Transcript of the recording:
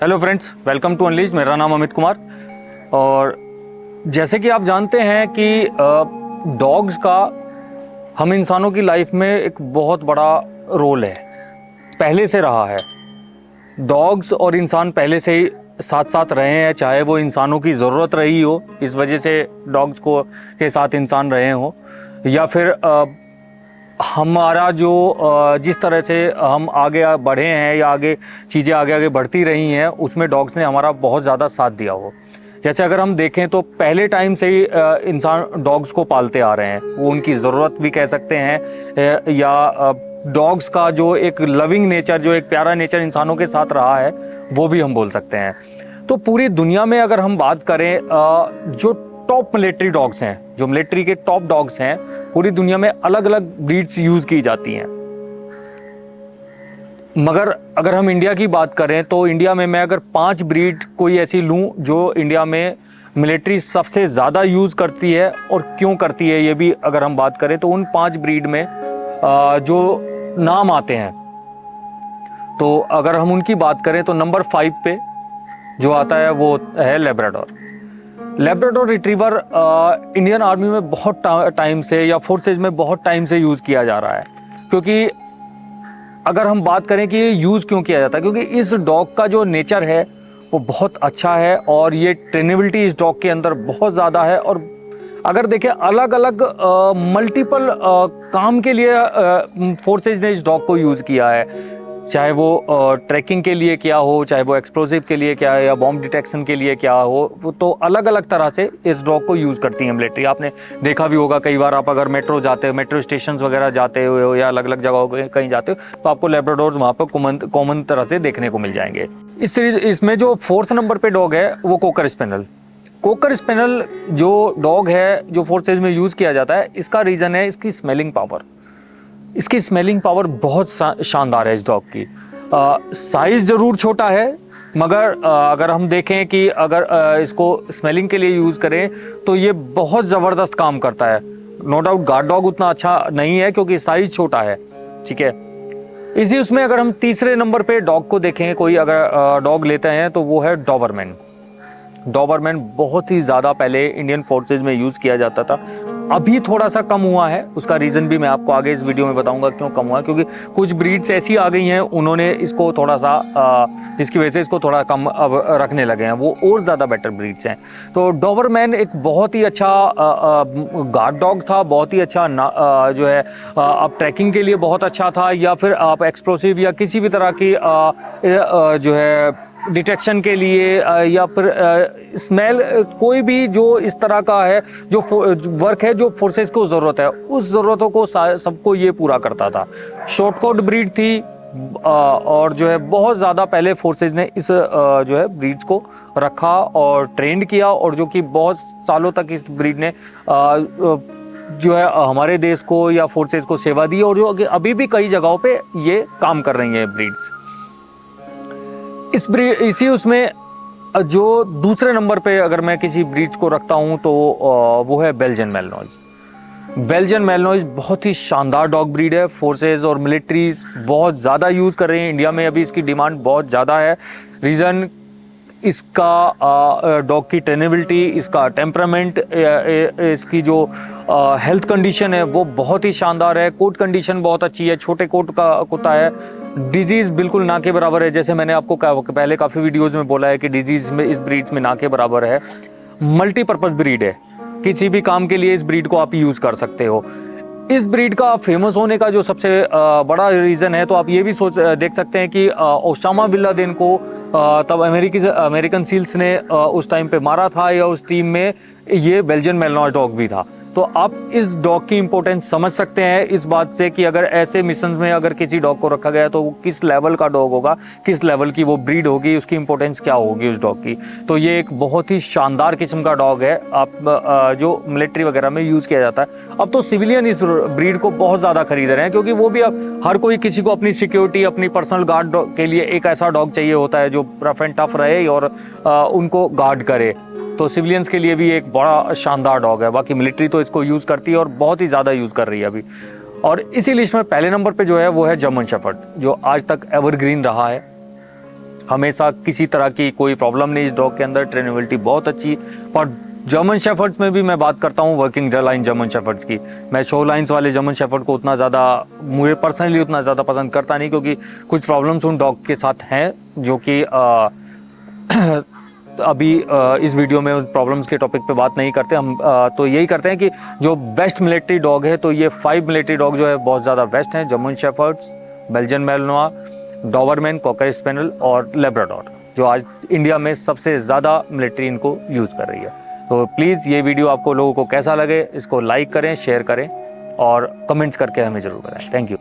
Hello friends, welcome to अनलीज। मेरा नाम अमित कुमार। और जैसे कि आप जानते हैं कि डॉग्स का हम इंसानों की लाइफ में एक बहुत बड़ा रोल है, पहले से रहा है। डॉग्स और इंसान पहले से ही साथ साथ रहे हैं, चाहे वो इंसानों की ज़रूरत रही हो, इस वजह से डॉग्स को के साथ इंसान रहे हों, या फिर हमारा जो जिस तरह से हम आगे बढ़े हैं या आगे चीज़ें आगे आगे बढ़ती रही हैं, उसमें डॉग्स ने हमारा बहुत ज़्यादा साथ दिया हो। जैसे अगर हम देखें तो पहले टाइम से ही इंसान डॉग्स को पालते आ रहे हैं, वो उनकी ज़रूरत भी कह सकते हैं, या डॉग्स का जो एक लविंग नेचर, जो एक प्यारा नेचर इंसानों के साथ रहा है, वो भी हम बोल सकते हैं। तो पूरी दुनिया में अगर हम बात करें, जो टॉप मिलिट्री डॉग्स हैं, जो मिलिट्री के टॉप डॉग्स हैं, पूरी दुनिया में अलग अलग ब्रीड्स यूज की जाती हैं। मगर अगर हम इंडिया की बात करें तो इंडिया में मैं अगर 5 ब्रीड कोई ऐसी लूं जो इंडिया में मिलिट्री सबसे ज़्यादा यूज़ करती है, और क्यों करती है ये भी अगर हम बात करें, तो उन 5 ब्रीड में जो नाम आते हैं, तो अगर हम उनकी बात करें तो नंबर 5 पे जो आता है वो है Labrador. Labrador retriever Indian army में बहुत टाइम से, या फोर्सेज में बहुत टाइम से यूज़ किया जा रहा है। क्योंकि अगर हम बात करें कि ये यूज़ क्यों किया जाता है, क्योंकि इस डॉग का जो नेचर है वो बहुत अच्छा है, और ये ट्रेनेबिलिटी इस डॉग के अंदर बहुत ज़्यादा है। और अगर देखें, अलग अलग मल्टीपल काम के लिए फोर्सेज ने इस डॉग को यूज़ किया है, चाहे वो ट्रैकिंग के लिए क्या हो, चाहे वो एक्सप्लोसिव के लिए क्या है, या बॉम्ब डिटेक्शन के लिए क्या हो, तो अलग अलग तरह से इस डॉग को यूज़ करती है मिलिट्री। आपने देखा भी होगा, कई बार आप अगर मेट्रो जाते हो, मेट्रो स्टेशन वगैरह जाते हो, या अलग अलग जगहों पे कहीं जाते हो, तो आपको लेब्राडोर वहाँ पर कॉमन तरह से देखने को मिल जाएंगे। इस सीरीज इसमें जो 4th नंबर पे डॉग है वो कोकर स्पेनियल। कोकर स्पेनियल जो डॉग है, जो फोर्सेज में यूज़ किया जाता है, इसका रीज़न है इसकी स्मेलिंग पावर। इसकी स्मेलिंग पावर बहुत शानदार है इस डॉग की। साइज ज़रूर छोटा है, मगर अगर हम देखें कि अगर इसको स्मेलिंग के लिए यूज़ करें तो ये बहुत ज़बरदस्त काम करता है। नो डाउट गार्ड डॉग उतना अच्छा नहीं है क्योंकि साइज छोटा है, ठीक है। इसी उसमें अगर हम तीसरे नंबर पे डॉग को देखें, कोई अगर डॉग लेते हैं, तो वो है डॉबरमैन। डॉबरमैन बहुत ही ज़्यादा पहले इंडियन फोर्सेज में यूज़ किया जाता था, अभी थोड़ा सा कम हुआ है। उसका रीज़न भी मैं आपको आगे इस वीडियो में बताऊंगा क्यों कम हुआ है, क्योंकि कुछ ब्रीड्स ऐसी आ गई हैं, उन्होंने इसको थोड़ा सा जिसकी वजह से इसको थोड़ा कम अब रखने लगे हैं, वो और ज़्यादा बेटर ब्रीड्स हैं। तो डॉबरमैन एक बहुत ही अच्छा गार्ड डॉग था, बहुत ही अच्छा जो है आप ट्रैकिंग के लिए बहुत अच्छा था, या फिर आप एक्सप्लोसिव या किसी भी तरह की जो है डिटेक्शन के लिए, या फिर स्मेल, कोई भी जो इस तरह का है जो वर्क है, जो फोर्सेस को ज़रूरत है, उस ज़रूरतों को सबको ये पूरा करता था। शॉर्टकोट ब्रीड थी, और जो है बहुत ज़्यादा पहले फोर्सेज ने इस जो है ब्रीड्स को रखा और ट्रेंड किया, और जो कि बहुत सालों तक इस ब्रीड ने जो है हमारे देश को या फोर्सेज को सेवा दी, और जो अभी भी कई जगहों पे ये काम कर रही हैं ब्रीड्स। इसी उसमें जो दूसरे नंबर पे अगर मैं किसी ब्रीड को रखता हूं तो वो है बेल्जियन मैलनोइज। बेल्जियन मैलनोइज बहुत ही शानदार डॉग ब्रीड है, फोर्सेज और मिलिट्रीज बहुत ज़्यादा यूज़ कर रहे हैं। इंडिया में अभी इसकी डिमांड बहुत ज़्यादा है। रीज़न इसका डॉग की ट्रेनेबिलिटी, इसका टेम्परामेंट, इसकी जो हेल्थ कंडीशन है वो बहुत ही शानदार है। कोट कंडीशन बहुत अच्छी है, छोटे कोट का कुत्ता है, डिजीज़ बिल्कुल ना के बराबर है। जैसे मैंने आपको पहले काफ़ी वीडियोज़ में बोला है कि डिजीज़ में इस ब्रीड में ना के बराबर है। मल्टीपर्पज़ ब्रीड है, किसी भी काम के लिए इस ब्रीड को आप यूज़ कर सकते हो। इस ब्रीड का फेमस होने का जो सबसे बड़ा रीज़न है, तो आप ये भी देख सकते हैं कि ओसामा बिन लादेन को तब अमेरिकन सील्स ने उस टाइम पे मारा था, या उस टीम में ये बेल्जियन मैलनोइज डॉग भी था। तो आप इस डॉग की इंपॉर्टेंस समझ सकते हैं इस बात से कि अगर ऐसे मिशन में अगर किसी डॉग को रखा गया तो वो किस लेवल का डॉग होगा, किस लेवल की वो ब्रीड होगी, उसकी इंपॉर्टेंस क्या होगी उस डॉग की। तो ये एक बहुत ही शानदार किस्म का डॉग है, आप जो मिलिट्री वगैरह में यूज़ किया जाता है। अब तो सिविलियन इस ब्रीड को बहुत ज़्यादा खरीद रहे हैं, क्योंकि वो भी अब हर कोई, किसी को अपनी सिक्योरिटी, अपनी पर्सनल गार्ड के लिए एक ऐसा डॉग चाहिए होता है जो रफ एंड टफ रहे और उनको गार्ड करे। तो सिविलियंस के लिए भी एक बड़ा शानदार डॉग है। बाकी मिलिट्री तो इसको यूज़ करती है और बहुत ही ज़्यादा यूज़ कर रही है अभी। और इसी लिस्ट में पहले नंबर पे जो है वो है जर्मन शेफर्ड, जो आज तक एवरग्रीन रहा है। हमेशा किसी तरह की कोई प्रॉब्लम नहीं इस डॉग के अंदर, ट्रेनेबिलिटी बहुत अच्छी। और जर्मन शेफर्ड्स में भी मैं बात करता हूँ वर्किंग लाइन जर्मन शेफर्ड्स की, मैं शो लाइन्स वाले जर्मन शेफर्ड को उतना ज़्यादा, मुझे पर्सनली उतना ज़्यादा पसंद करता नहीं, क्योंकि कुछ प्रॉब्लम्स उन डॉग के साथ हैं जो कि अभी इस वीडियो में उन प्रॉब्लम्स के टॉपिक पे बात नहीं करते हम। तो यही करते हैं कि जो बेस्ट मिलिट्री डॉग है, तो ये 5 मिलिट्री डॉग जो है बहुत ज़्यादा बेस्ट हैं, German shepherds, Belgian Malinois, Doberman, cocker spaniel और लेब्राडोर, जो आज इंडिया में सबसे ज़्यादा मिलिट्री इनको यूज़ कर रही है। तो प्लीज़ ये वीडियो आपको लोगों को कैसा लगे, इसको लाइक करें, शेयर करें और कमेंट्स करके हमें ज़रूर बताएं। Thank you.